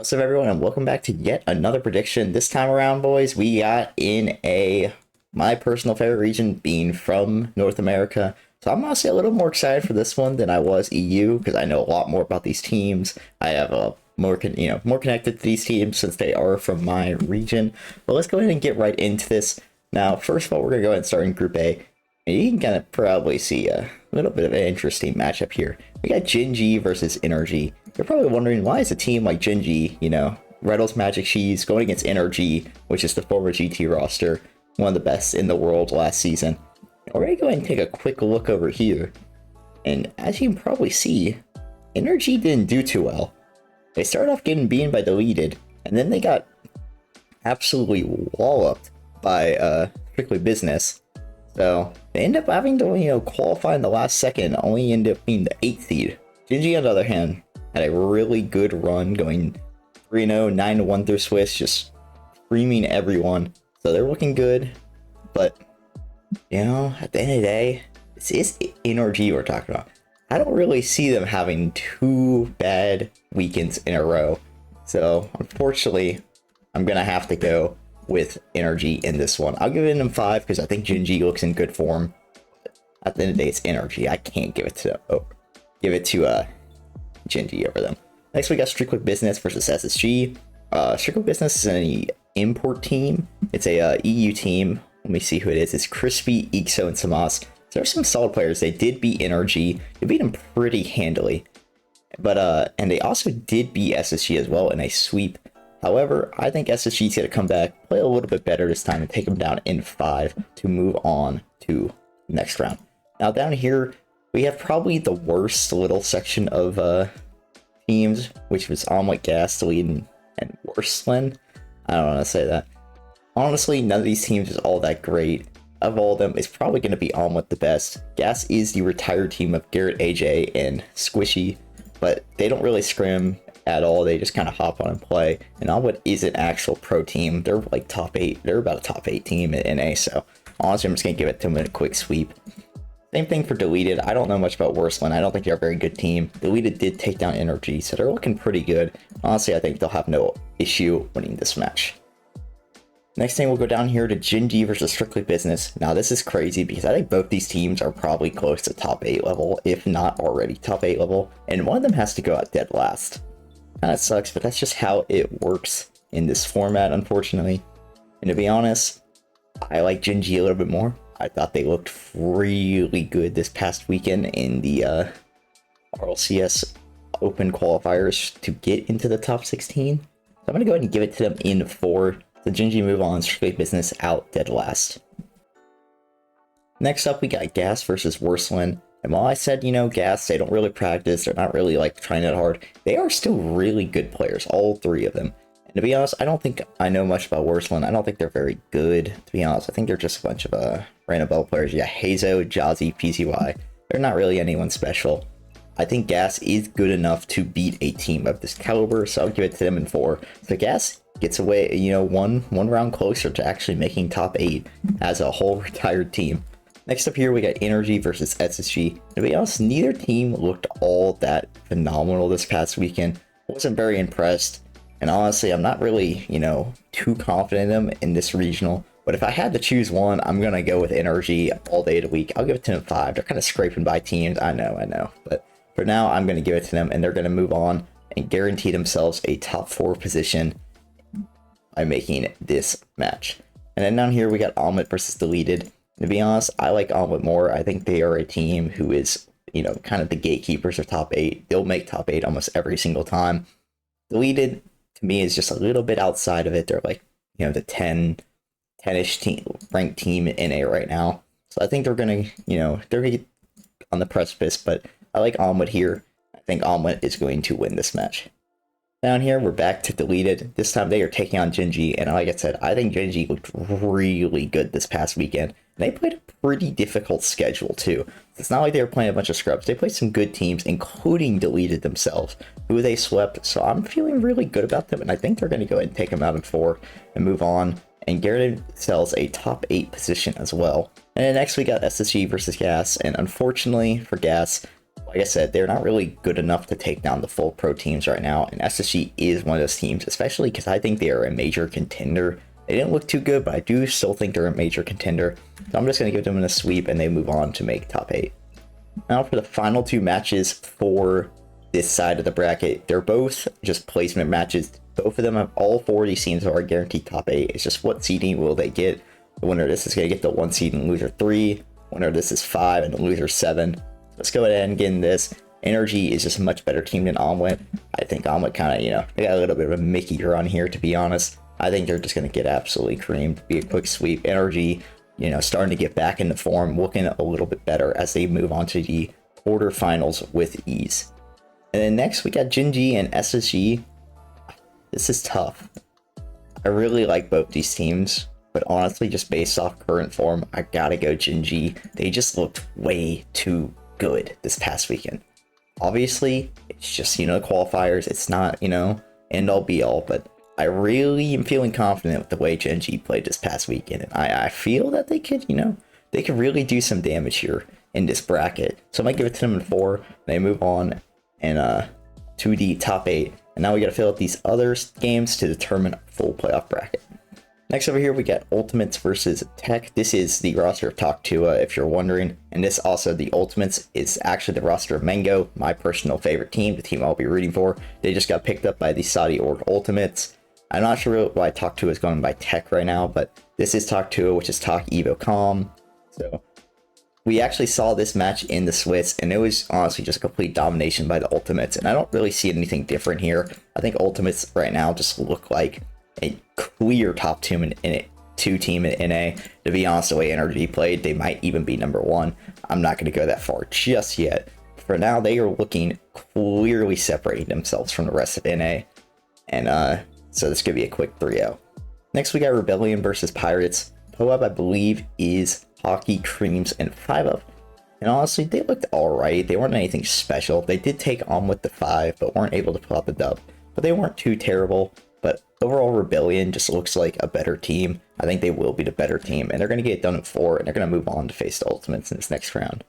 What's up, everyone, and welcome back to yet another prediction. This time around, boys, we got in my personal favorite region, being from North America. So I'm honestly a little more excited for this one than I was EU, because I know a lot more about these teams. I have a more connected to these teams since they are from my region. But let's go ahead and get right into this. Now, first of all, we're gonna go ahead and start in Group A. And you can kind of probably see a little bit of an interesting matchup here. We got NRG versus NRG. You're probably wondering, why is a team like NRG, Reddle's Magic Cheese, going against NRG, which is the former GT roster, one of the best in the world last season. We're going to go ahead and take a quick look over here. And as you can probably see, NRG didn't do too well. They started off getting beaten by Deleted, and then they got absolutely walloped by Strictly Business. So they end up having to, qualify in the last second, only end up being the 8th seed. NRG, on the other hand, had a really good run, going 3-0, 9-1 through Swiss, just screaming everyone. So they're looking good. But, at the end of the day, this is NRG we're talking about. I don't really see them having two bad weekends in a row. So, unfortunately, I'm going to have to go with NRG in this one. I'll give it them 5 because I think NRG looks in good form. At the end of the day, it's NRG. I can't give it to NRG over them. Next, we got Strictly Business versus SSG. Strictly Business is an import team. It's a EU team. Let me see who it is. It's Crispy, Ixo, and Samas. So there's some solid players. They did beat NRG. They beat them pretty handily. But and they also did beat SSG as well in a sweep. However, I think SSG is going to come back, play a little bit better this time, and take them down in 5 to move on to the next round. Now down here, we have probably the worst little section of teams, which was Omelet, Gas, Deleted, and Worsland. I don't want to say that. Honestly, none of these teams is all that great. Of all of them, it's probably going to be Omelet the best. Gas is the retired team of Garrett, AJ, and Squishy, but they don't really scrim at all. They just kind of hop on and play. And Omelet is an actual pro team. They're like top 8. They're about a top 8 team in NA, so honestly, I'm just going to give it to them in a quick sweep. Same thing for Deleted. I don't know much about Worsland. I don't think they're a very good team. Deleted did take down NRG, so they're looking pretty good. Honestly, I think they'll have no issue winning this match. Next thing, we'll go down here to NRG versus Strictly Business. Now, this is crazy because I think both these teams are probably close to top 8 level, if not already top 8 level, and one of them has to go out dead last. Kind of sucks, but that's just how it works in this format, unfortunately. And to be honest, I like NRG a little bit more. I thought they looked really good this past weekend in the RLCS Open qualifiers to get into the top 16. So I'm going to go ahead and give it to them in 4. So NRG move on, Strictly Business out dead last. Next up, we got Gas versus Worsland. And while I said, Gas, they don't really practice, they're not really trying that hard, they are still really good players, all 3 of them. And to be honest, I don't think I know much about Worsland. I don't think they're very good, to be honest. I think they're just a bunch of random bell players. Yeah, Hazo, Jazzy, PCY. They're not really anyone special. I think Gas is good enough to beat a team of this caliber, so I'll give it to them in 4. So Gas gets away, one round closer to actually making top 8 as a whole retired team. Next up here, we got NRG versus SSG. To be honest, neither team looked all that phenomenal this past weekend. Wasn't very impressed. And honestly, I'm not really, too confident in them in this regional. But if I had to choose one, I'm going to go with NRG all day of the week. I'll give it to them 5. They're kind of scraping by teams. I know. But for now, I'm going to give it to them. And they're going to move on and guarantee themselves a top 4 position by making this match. And then down here, we got Omelet versus Deleted. To be honest, I like Omelet more. I think they are a team who is, kind of the gatekeepers of top 8. They'll make top 8 almost every single time. Deleted, to me, is just a little bit outside of it. They're like, the 10-ish team, ranked team in NA right now. So I think they're going to, they're going to get on the precipice, but I like Omelet here. I think Omelet is going to win this match. Down here, we're back to Deleted. This time they are taking on NRG, and like I said, I think NRG looked really good this past weekend. And they played a pretty difficult schedule, too. It's not like they were playing a bunch of scrubs. They played some good teams, including Deleted themselves, who they swept. So I'm feeling really good about them, and I think they're going to go ahead and take them out in 4 and move on. And Garrett sells a top 8 position as well. And then next we got SSG versus Gas, and unfortunately for Gas, like I said, they're not really good enough to take down the full pro teams right now, and SSG is one of those teams, especially because I think they are a major contender. They didn't look too good, but I do still think they're a major contender. So I'm just going to give them a sweep, and they move on to make top 8. Now for the final 2 matches for this side of the bracket, they're both just placement matches. Both of them have all 4 of these teams are guaranteed top 8. It's just what seeding will they get. The winner of this is going to get the 1 seed and loser 3. Winner of this is 5 and the loser 7. Let's go ahead and get in this. NRG is just a much better team than Omelet. I think Omelet kind of, they got a little bit of a Mickey run here, to be honest. I think they're just going to get absolutely creamed. Be a quick sweep. NRG, starting to get back into form, looking a little bit better as they move on to the quarterfinals with ease. And then next we got Gen.G and SSG. This is tough. I really like both these teams, but honestly, just based off current form, I gotta go Gen.G. They just looked way too good this past weekend. Obviously, it's just, qualifiers. It's not, end all be all, but I really am feeling confident with the way Gen.G played this past weekend. And I feel that they could, they could really do some damage here in this bracket. So I might give it to them in 4. They move on and to the top 8. And now we got to fill out these other games to determine a full playoff bracket. Next over here, we got Ultimates versus Tech. This is the roster of Taktua, if you're wondering. And this also, the Ultimates, is actually the roster of Mango, my personal favorite team, the team I'll be rooting for. They just got picked up by the Saudi org Ultimates. I'm not sure why Taktua is going by Tech right now, but this is Taktua, which is Tak Evo Com. So we actually saw this match in the Swiss, and it was honestly just a complete domination by the Ultimates. And I don't really see anything different here. I think Ultimates right now just look like a clear top 2 team in NA. To be honest, the way NRG played, they might even be number 1. I'm not going to go that far just yet. For now, they are looking clearly separating themselves from the rest of NA. And so this could be a quick 3-0. Next, we got Rebellion versus Pirates. POAP, I believe, is Hockey, Creams, and 5-Up. And honestly, they looked alright. They weren't anything special. They did take on with the 5, but weren't able to pull out the dub. But they weren't too terrible. But overall, Rebellion just looks like a better team. I think they will be the better team, and they're going to get it done at 4, and they're going to move on to face the Ultimates in this next round.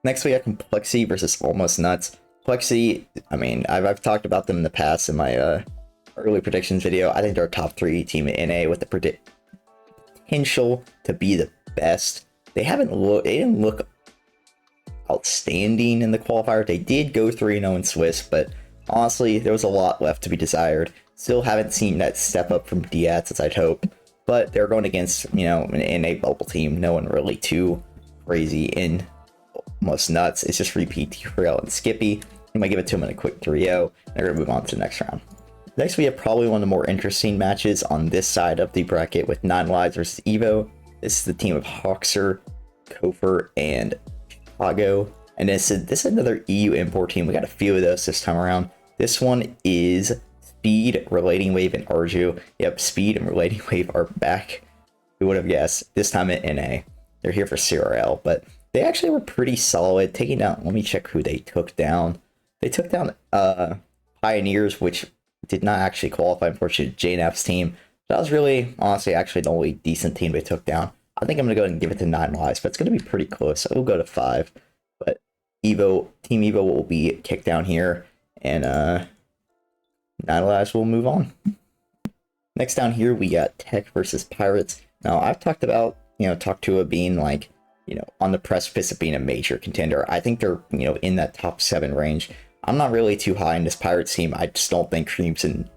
Next, we got Complexity versus Almost Nuts. Complexity, I mean, I've talked about them in the past in my early predictions video. I think they're a top 3 team in NA with the potential to be the best. They didn't look outstanding in the qualifier. They did go 3-0 in Swiss, but honestly, there was a lot left to be desired. Still haven't seen that step up from Diaz as I'd hope, but they're going against, an NA bubble team. No one really too crazy in Almost Nuts. It's just repeat Trail and Skippy. I might give it to them in a quick 3-0. They're going to move on to the next round. Next, we have probably one of the more interesting matches on this side of the bracket with 9 Lives versus Evo. This is the team of Hawkser, Kofer, and Chicago. And this is another EU import team. We got a few of those this time around. This one is Speed, Relating Wave, and Arju. Yep, Speed and Relating Wave are back. Who would have guessed? This time at NA. They're here for CRL, but they actually were pretty solid. Taking down, let me check who they took down. They took down Pioneers, which did not actually qualify, unfortunately, JNAP's team. That was really, honestly, actually the only decent team they took down. I think I'm going to go ahead and give it to 9 Lives, but it's going to be pretty close. So we'll go to 5. But Team Evo will be kicked down here, and 9 Lives will move on. Next down here, we got Tech versus Pirates. Now, I've talked about, Taktua being like, on the precipice of being a major contender. I think they're, in that top 7 range. I'm not really too high in this Pirates team. I just don't think Creams and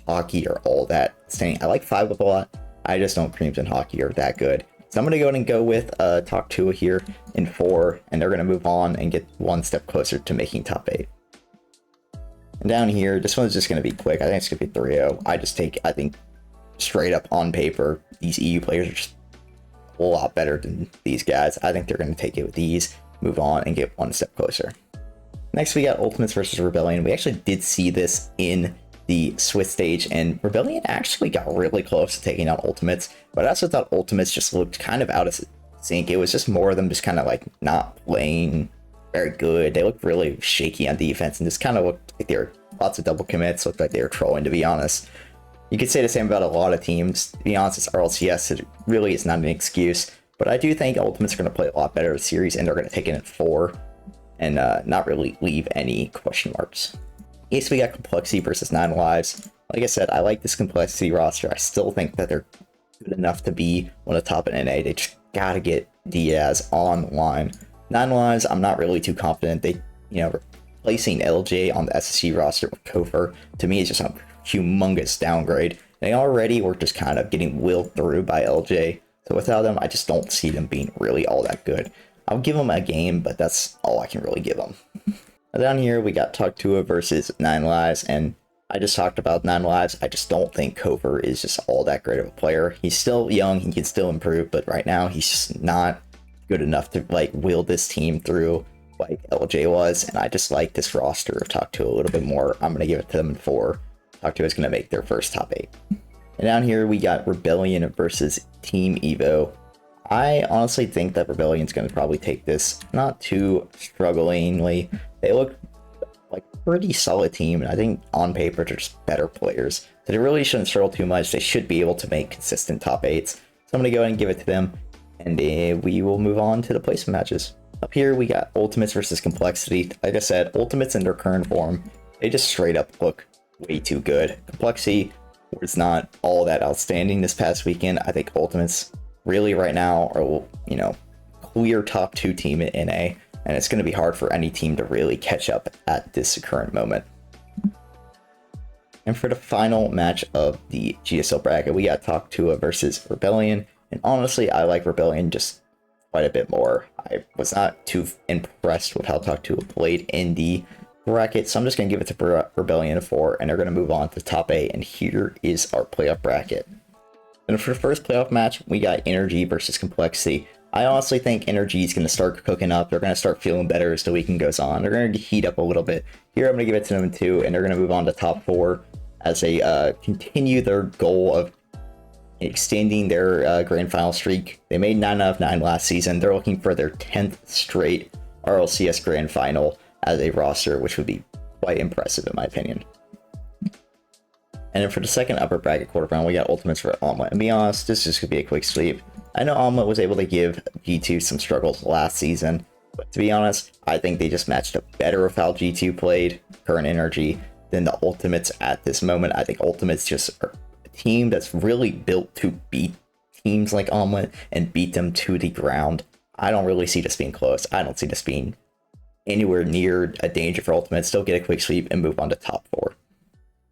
Hockey are all that staying. I like 5-Up a lot. I just don't Creams and Hockey are that good. So I'm going to go ahead and go with Taktua here in 4, and they're going to move on and get one step closer to making top 8. And down here, this one's just going to be quick. I think it's going to be 3-0. I think straight up on paper, these EU players are just a lot better than these guys. I think they're going to take it with ease, move on, and get one step closer. Next, we got Ultimates versus Rebellion. We actually did see this in the Swiss stage, and Rebellion actually got really close to taking out Ultimates, but I also thought Ultimates just looked kind of out of sync. It was just more of them just kind of like not playing very good. They looked really shaky on defense and just kind of looked like they were lots of double commits, looked like they were trolling, to be honest. You could say the same about a lot of teams. To be honest, it's RLCS. It really is not an excuse, but I do think Ultimates are going to play a lot better this series, and they're going to take it at 4. and not really leave any question marks. Yes, we got Complexity versus 9 Lives. Like I said, I like this Complexity roster. I still think that they're good enough to be one of the top in NA. They just gotta get Diaz online. 9 Lives, I'm not really too confident. They, replacing LJ on the SSG roster with Kofor, to me, is just a humongous downgrade. They already were just kind of getting willed through by LJ. So without them, I just don't see them being really all that good. I'll give them a game, but that's all I can really give them. Down here, we got Taktua versus 9 Lives, and I just talked about 9 Lives. I just don't think Kofor is just all that great of a player. He's still young, he can still improve, but right now he's just not good enough to will this team through like LJ was, and I just like this roster of Taktua a little bit more. I'm going to give it to them in 4. Taktua is going to make their first top 8. And down here, we got Rebellion versus Team Evo. I honestly think that Rebellion's going to probably take this not too strugglingly. They look like a pretty solid team, and I think on paper they're just better players. So they really shouldn't struggle too much. They should be able to make consistent top 8s. So I'm going to go ahead and give it to them, and we will move on to the placement matches. Up here, we got Ultimates versus Complexity. Like I said, Ultimates in their current form, they just straight up look way too good. Complexity was not all that outstanding this past weekend. I think Ultimates really right now are, clear top 2 team in NA, and it's going to be hard for any team to really catch up at this current moment. And for the final match of the GSL bracket, we got Taktua versus Rebellion, and honestly, I like Rebellion just quite a bit more. I was not too impressed with how Taktua played in the bracket, so I'm just going to give it to Rebellion 4, and they're going to move on to top 8, and here is our playoff bracket. And for the first playoff match, we got NRG versus Complexity. I honestly think NRG is going to start cooking up. They're going to start feeling better as the weekend goes on. They're going to heat up a little bit. Here, I'm going to give it to them in 2, and they're going to move on to top 4 as they continue their goal of extending their grand final streak. They made 9 out of 9 last season. They're looking for their 10th straight RLCS grand final as a roster, which would be quite impressive in my opinion. And then for the second upper bracket quarterfinal, we got Ultimates for Omelette. And be honest, this is going to be a quick sweep. I know Omelette was able to give G2 some struggles last season, but to be honest, I think they just matched up better with how G2 played, current NRG, than the Ultimates at this moment. I think Ultimates just are a team that's really built to beat teams like Omelette and beat them to the ground. I don't really see this being close. I don't see this being anywhere near a danger for Ultimate. Still get a quick sweep and move on to top 4.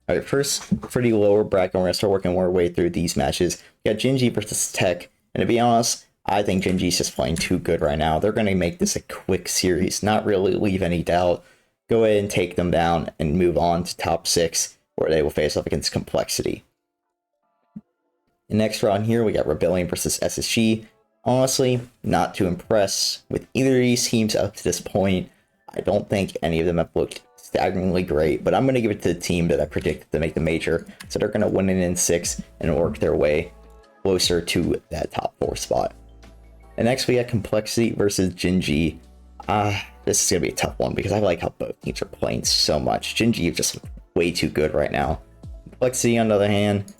All right, first for the lower bracket, we're gonna start working our way through these matches. We got Gen.G versus Tech, and to be honest, I think Gen.G is just playing too good right now. They're gonna make this a quick series, not really leave any doubt. Go ahead and take them down and move on to top 6, where they will face off against Complexity. The next round here, we got Rebellion versus SSG. Honestly, not too impressed with either of these teams up to this point. I don't think any of them have looked staggeringly great, but I'm going to give it to the team that I predicted to make the major. So they're going to win it in 6 and work their way closer to that top 4 spot. And next we got Complexity versus Gen.G. This is going to be a tough one because I like how both teams are playing so much. Gen.G is just way too good right now. Complexity, on the other hand,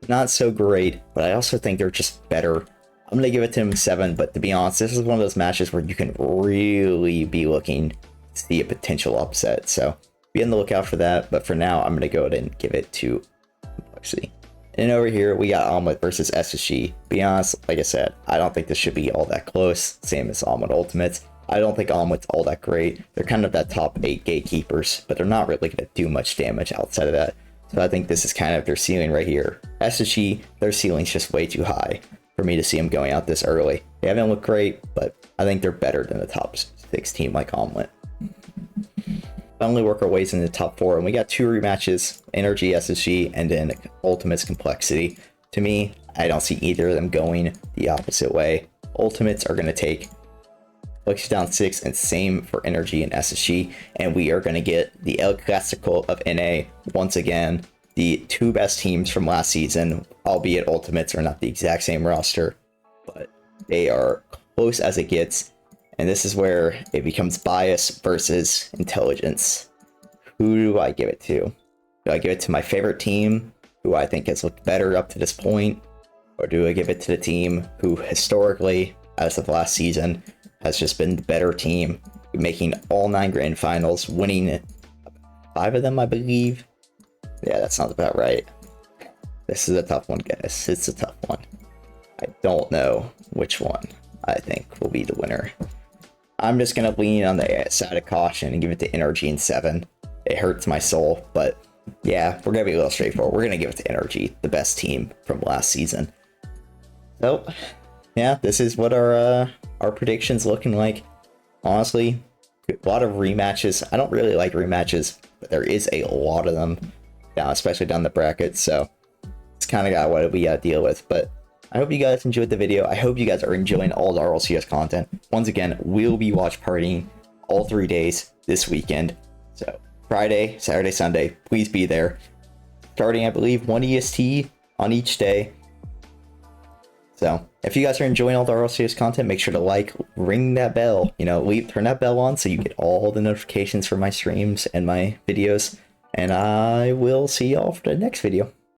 not so great, but I also think they're just better. I'm going to give it to them 7, but to be honest, this is one of those matches where you can really be looking to see a potential upset. So be on the lookout for that, but for now, I'm going to go ahead and give it to Complexity. And over here, we got Omelette versus SSG. Be honest, like I said, I don't think this should be all that close, same as Omelette Ultimates. I don't think Omelette's all that great. They're kind of that top 8 gatekeepers, but they're not really going to do much damage outside of that. So I think this is kind of their ceiling right here. SSG, their ceiling's just way too high for me to see them going out this early. They haven't looked great, but I think they're better than the top 6 team like Omelette. Finally work our ways into the top 4, and we got 2 rematches, NRG, SSG, and then Ultimates Complexity. To me, I don't see either of them going the opposite way. Ultimates are going to take Complexity down 6, and same for NRG and SSG, and we are going to get the El Clasico of NA once again. The 2 best teams from last season, albeit Ultimates are not the exact same roster, but they are close as it gets. And this is where it becomes bias versus intelligence. Who do I give it to? Do I give it to my favorite team, who I think has looked better up to this point? Or do I give it to the team who historically, as of last season, has just been the better team, making all 9 grand finals, winning 5 of them, I believe. Yeah, that sounds about right. This is a tough one, guys. It's a tough one. I don't know which one I think will be the winner. I'm just going to lean on the side of caution and give it to NRG in 7. It hurts my soul, but yeah, we're going to be a little straightforward. We're going to give it to NRG, the best team from last season. So, yeah, this is what our predictions looking like. Honestly, a lot of rematches. I don't really like rematches, but there is a lot of them, especially down the bracket, so it's kind of got what we got to deal with. But I hope you guys enjoyed the video. I hope you guys are enjoying all the RLCS content. Once again, we'll be watch partying all 3 days this weekend. So Friday, Saturday, Sunday, please be there. Starting, I believe, 1 EST on each day. So if you guys are enjoying all the RLCS content, make sure to like, ring that bell, turn that bell on so you get all the notifications for my streams and my videos. And I will see y'all for the next video.